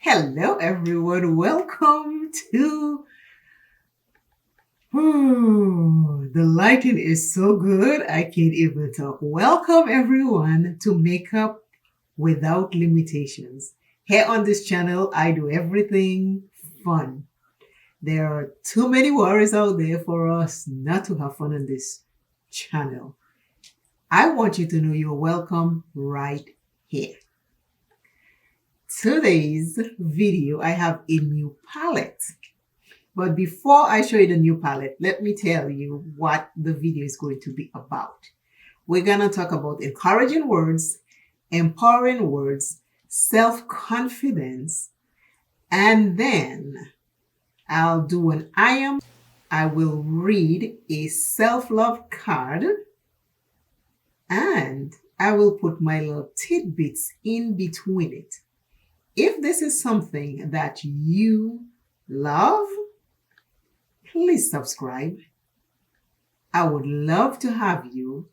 Hello, everyone. Welcome to. The lighting is so good, I can't even talk. Welcome, everyone, to Makeup Without Limitations. Here on this channel, I do everything fun. There are too many worries out there for us not to have fun on this channel. I want you to know you're welcome right here. Today's video, I have a new palette. But before I show you the new palette, let me tell you what the video is going to be about. We're going to talk about encouraging words, empowering words, self-confidence, and then I'll do an I will read a self-love card, and I will put my little tidbits in between it. If this is something that you love, please subscribe. I would love to have you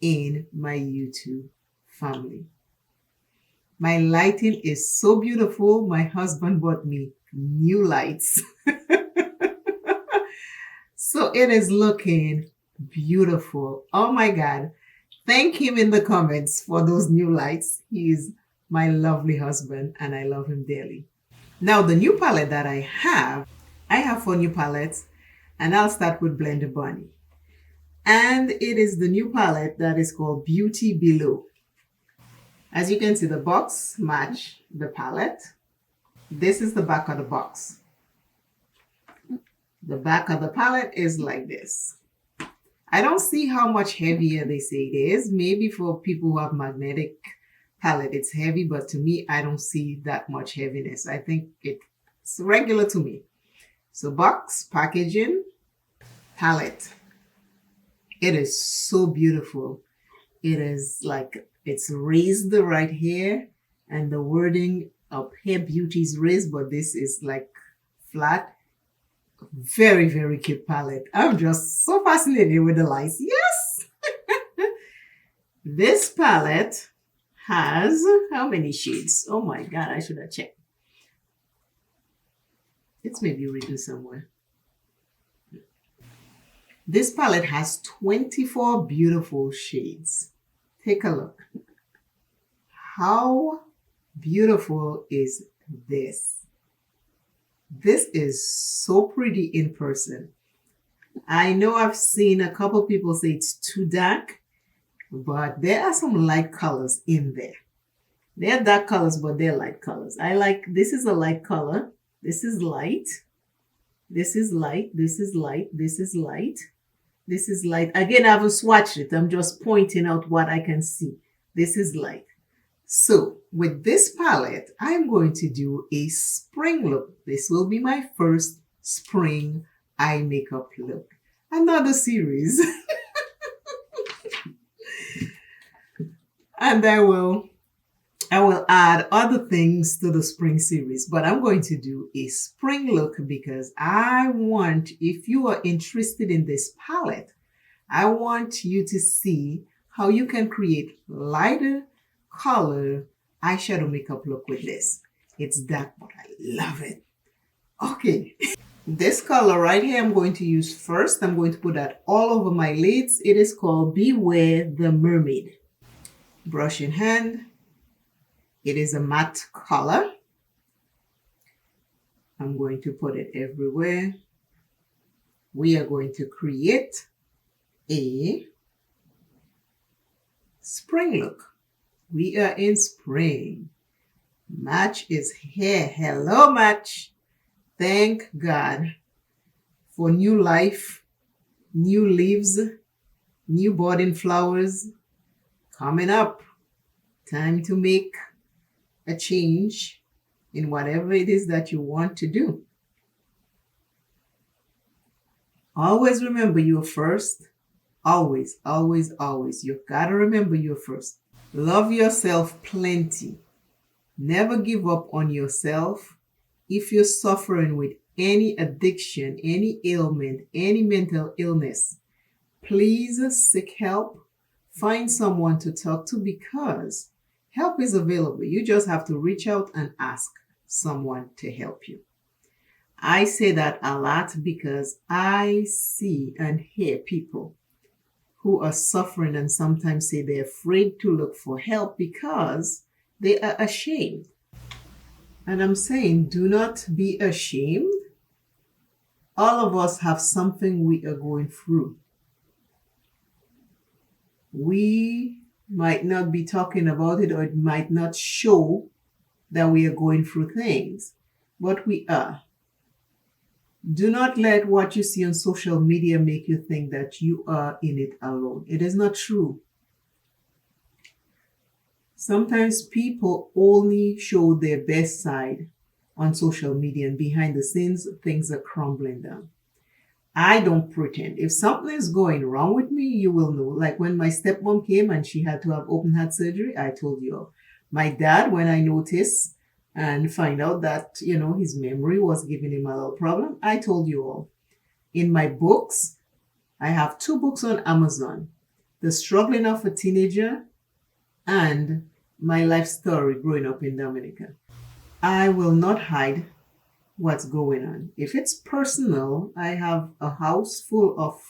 in my YouTube family. My lighting is so beautiful. My husband bought me new lights. So it is looking beautiful. Oh my God. Thank him in the comments for those new lights. He is my lovely husband and I love him dearly. Now the new palette that I have 4 new palettes, and I'll start with Blender Bunny. And it is the new palette that is called Beauty Below. As you can see, the box match the palette. This is the back of the box. The back of the palette is like this. I don't see how much heavier they say it is. Maybe for people who have magnetic palette, it's heavy, but to me, I don't see that much heaviness. I think it's regular to me. So box, packaging, palette. It is so beautiful. It is like it's raised right here, and the wording up here, beauty is raised, but this is like flat. Very, very cute palette. I'm just so fascinated with the lights. Yes! This palette has how many shades? Oh my God, I should have checked. It's maybe written somewhere. This palette has 24 beautiful shades. Take a look. How beautiful is this? This is so pretty in person. I know I've seen a couple people say it's too dark, but there are some light colors in there. They're dark colors, but they're light colors. This is a light color. This is light. This is light. This is light. This is light. This is light. Again, I haven't swatched it. I'm just pointing out what I can see. This is light. So with this palette, I'm going to do a spring look. This will be my first spring eye makeup look. Another series. And I will add other things to the spring series, but I'm going to do a spring look because I want, if you are interested in this palette, I want you to see how you can create lighter color eyeshadow makeup look with this. It's dark, but I love it. Okay. This color right here, I'm going to use first. I'm going to put that all over my lids. It is called Beware the Mermaid. Brush in hand. It is a matte color. I'm going to put it everywhere. We are going to create a spring look. We are in spring. Match is here. Hello, Match. Thank God for new life, new leaves, new budding flowers coming up. Time to make a change in whatever it is that you want to do. Always remember you're first. Always, always, always. You've got to remember you're first. Love yourself plenty. Never give up on yourself. If you're suffering with any addiction, any ailment, any mental illness, please seek help. Find someone to talk to because help is available. You just have to reach out and ask. someone to help you. I say that a lot because I see and hear people who are suffering and sometimes say they're afraid to look for help because they are ashamed. And I'm saying, do not be ashamed. All of us have something we are going through. We might not be talking about it, or it might not show that we are going through things, but we are. Do not let what you see on social media make you think that you are in it alone. It is not true. Sometimes people only show their best side on social media, and behind the scenes, things are crumbling down. I don't pretend. If something is going wrong with me, you will know. Like when my stepmom came and she had to have open heart surgery, I told you all. My dad, when I noticed and find out that, his memory was giving him a little problem, I told you all. In my books, I have 2 books on Amazon, The Struggling of a Teenager and My Life Story Growing Up in Dominica. I will not hide what's going on. If it's personal, I have a house full of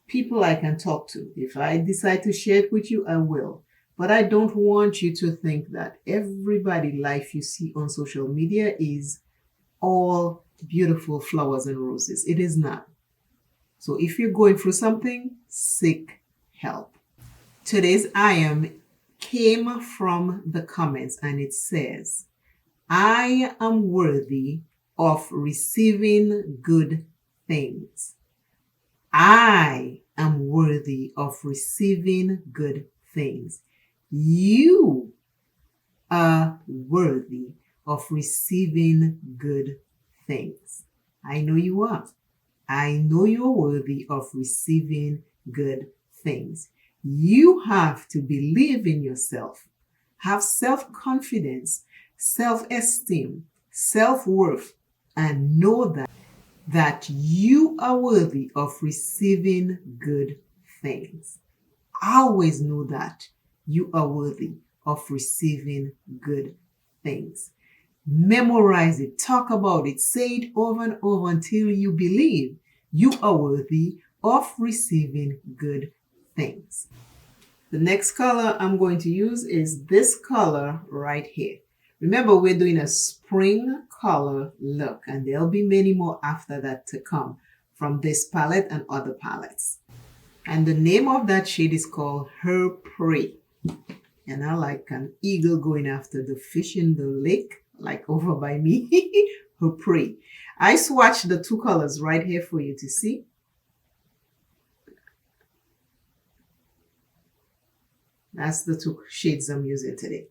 people I can talk to. If I decide to share it with you, I will. But I don't want you to think that everybody's life you see on social media is all beautiful flowers and roses. It is not. So if you're going through something, seek help. Today's I am came from the comments, and it says, I am worthy of receiving good things. I am worthy of receiving good things. You are worthy of receiving good things. I know you are. I know you're worthy of receiving good things. You have to believe in yourself, have self-confidence, self-esteem, self-worth, and know that you are worthy of receiving good things. Always know that you are worthy of receiving good things. Memorize it, talk about it, say it over and over until you believe you are worthy of receiving good things. The next color I'm going to use is this color right here. Remember, we're doing a spring color look, and there'll be many more after that to come from this palette and other palettes. And the name of that shade is called Her Prey. And I like an eagle going after the fish in the lake, like over by me. Her Prey. I swatched the 2 colors right here for you to see. That's the 2 shades I'm using today.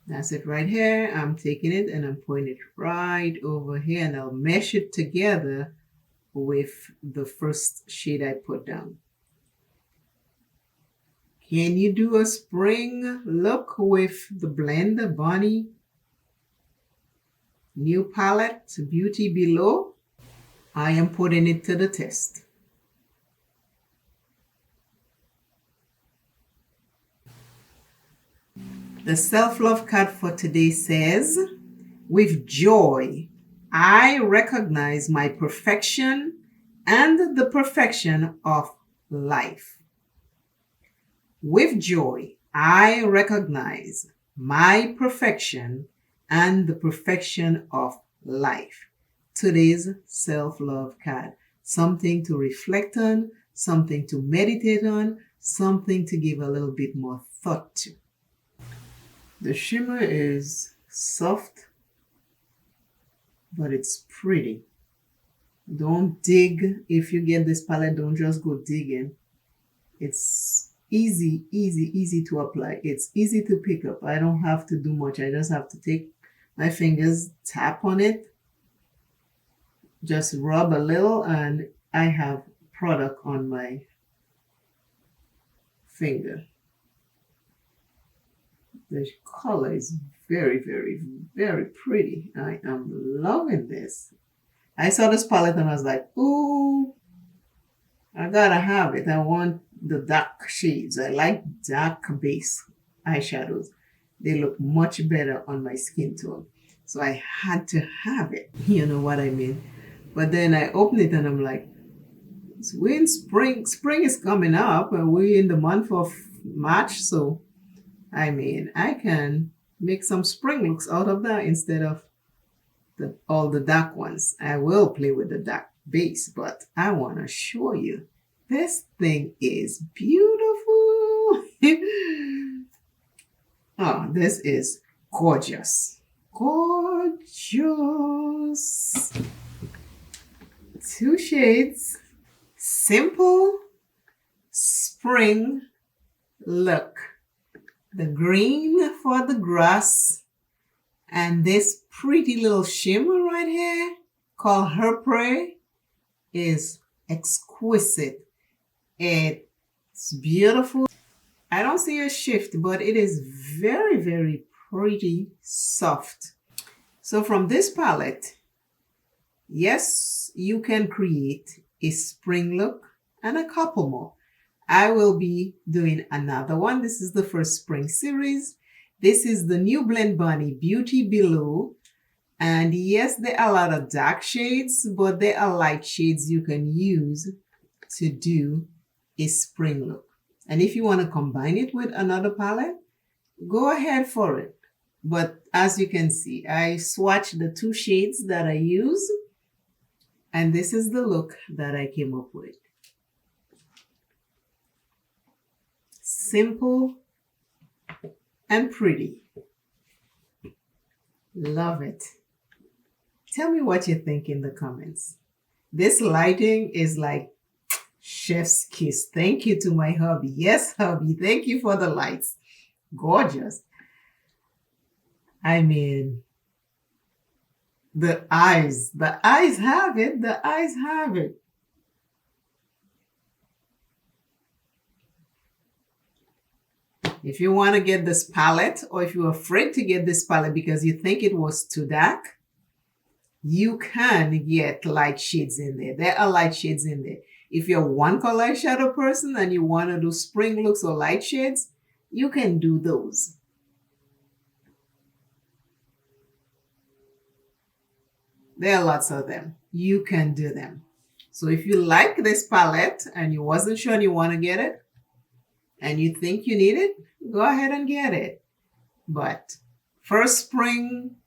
That's it right here. I'm taking it and I'm putting it right over here, and I'll mesh it together with the first shade I put down. Can you do a spring look with the blend, Bonnie? New palette, Beauty Below. I am putting it to the test. The self-love card for today says, with joy, I recognize my perfection and the perfection of life. With joy, I recognize my perfection and the perfection of life. Today's self-love card. Something to reflect on, something to meditate on, something to give a little bit more thought to. The shimmer is soft, but it's pretty. Don't dig. If you get this palette, don't just go digging. It's easy to apply. It's easy to pick up. I don't have to do much. I just have to take my fingers, tap on it, just rub a little, and I have product on my finger. The color is very, very, very pretty. I am loving this. I saw this palette and I was like, ooh, I gotta have it. I want the dark shades. I like dark base eyeshadows. they look much better on my skin tone. So I had to have it. You know what I mean? But then I opened it and I'm like, we're in spring. Spring is coming up and we're in the month of March. So, I mean, I can make some spring looks out of that instead of all the dark ones. I will play with the dark base, but I want to show you. This thing is beautiful. Oh, this is gorgeous. Gorgeous. 2 shades. Simple spring look. The green for the grass and this pretty little shimmer right here called Her Prey is exquisite. It's beautiful. I don't see a shift, but it is very, very pretty soft. So from this palette, yes, you can create a spring look and a couple more. I will be doing another one. This is the first spring series. This is the new Blend Bunny Beauty Below. And yes, there are a lot of dark shades, but there are light shades you can use to do a spring look. And if you want to combine it with another palette, go ahead for it. But as you can see, I swatched the 2 shades that I use. And this is the look that I came up with. Simple and pretty. Love it. Tell me what you think in the comments. This lighting is like chef's kiss. Thank you to my hubby. Yes, hubby. Thank you for the lights. Gorgeous. I mean, the eyes have it. The eyes have it. If you want to get this palette, or if you're afraid to get this palette because you think it was too dark, you can get light shades in there. There are light shades in there. If you're one color eyeshadow person and you want to do spring looks or light shades, you can do those. There are lots of them. You can do them. So if you like this palette and you wasn't sure you want to get it and you think you need it, go ahead and get it. But first spring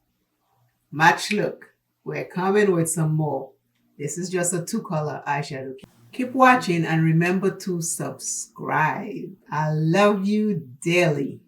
match look, we're coming with some more. This is just a 2-color eyeshadow. Keep watching and remember to subscribe. I love you dearly.